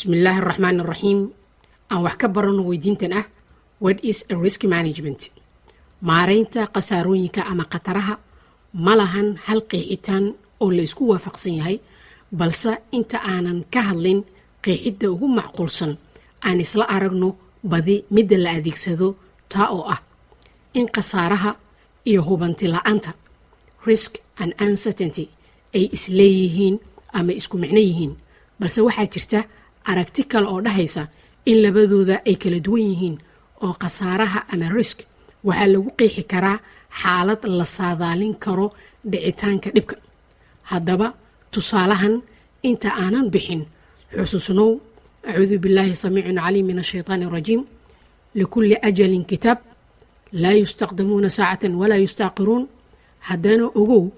بسم الله الرحمن الرحيم. أن وحكا برانو ويدينتنا what is a risk management؟ مارينتا قسارونيكا أما قطرها مالهان هل قيحيتان أو ليسكو وافقسينيهاي بلسا انتا آنان كهالين قيحيدا ugu macquulsan aan isla aragno badi midda la adeegsado taa oo ah in qasaaraha iyo hubanti la'aanta risk and uncertainty ay isleeyihiin ama isku micno yihiin balse waxaa jirta aragti kale oo dhahaysa in labadooda ay kala duwan yihiin oo qasaaraha ama risk waxaa lagu qeexi karaa xaalad la saadaalin karo dhicitaanka dhibka. haddaba tusaalahan inta aanan bixin xusuusnow أعوذ بالله سميع عليم من الشيطان الرجيم لكل أجل كتاب لا يستقدمون ساعة ولا يستعقرون. هدانو أغو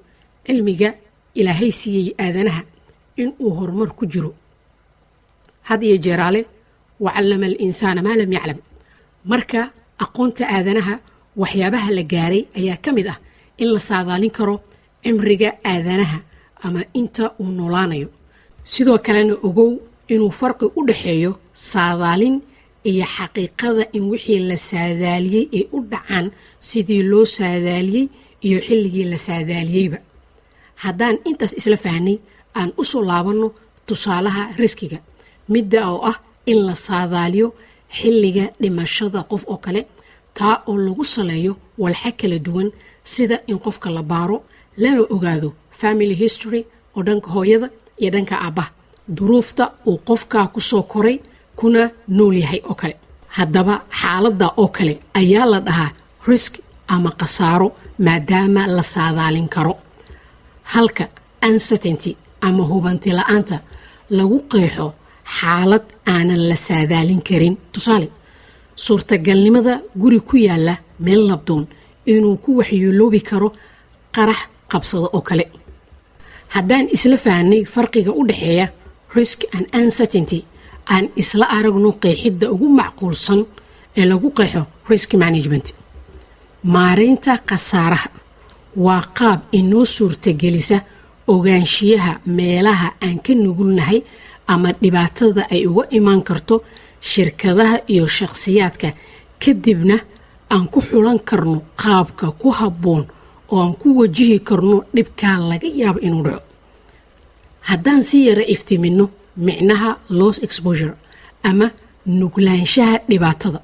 علميغا إلهي سيي آذانها إن أهرمر كجرو هذه جرالي وعلم الإنسان ما لم يعلم مركا أقونت آذانها وحيابها لقاري أيا كمده إن لصادالين كرو عمريغا آذانها أما إنت ونولانيو سيدو كلان أغو inuu farqi u dhaxeeyo saadaalin iyo xaqiiqada in wixii la saadaaliyay ay u dhacaan sidii loo saadaaliyay iyo xilligii la saadaaliyayba. haddaan intaas isla fahnay aan u soo laabanno tusaalaha riskiga midda oo ah in la saadaaliyo xilliga dhimashada qof oo kale taa oo lagu saleeyo walxa kala duwan sida in qofka la baaro lana ogaado family history oo dhanka hooyada iyo dhanka aabbaha duruufta uu qofkaa ku soo koray kuna nool yahay oo kale. haddaba xaaladda oo kale ayaa la dhahaa risk ama qasaaro maadaama la saadaalin karo halka uncertainty ama hubanti la'aanta lagu qeexo xaalad aanan la saadaalin karin. tusaale suurtagalnimada guri ku yaala meel nabdoon inuu ku waxyeeloobi karo qarax qabsado oo kale. haddaan isla fahnay farqiga u dhaxeeya risk and uncertainty aan isla aragno qeexidda ugu macquulsan ee lagu qeexo risk management. maareynta qasaaraha waa qaab inoo suurtagelisa ogaanshiyaha meelaha aan ka nugulnahay ama dhibaatada ay uga imaan karto shirkadaha iyo shakhsiyaadka kadibna aan ku xulan karno qaabka ku habboon oo aan ku wajihi karno dhibkaa laga yaabo inuu dhaco. haddaan si yara iftiimino micnaha loss exposure ama nuglaanshaha dhibaatada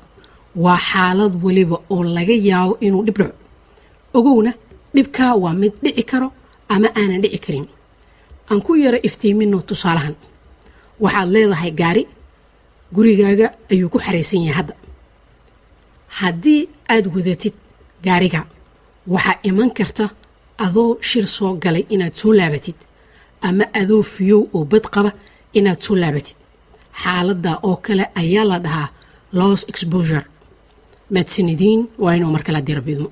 waa xaalad waliba oo laga yaabo inuu dhib dhaco. ogowna dhibkaa waa mid dhici karo ama aanan dhici karin. aan ku yara iftiimino tusaalahan waxaad leedahay gaari gurigaaga ayuu ku xaraysan yahay. hadda haddii aad wadatid gaariga waxaa iman karta adoo shir soo galay inaad soo laabatid ama adoo fiyow oo bad qaba inaad soo laabatid. xaaladda oo kale ayaa la dhahaa loss exposure. madsanidiin waa inuu markala dirabidmo.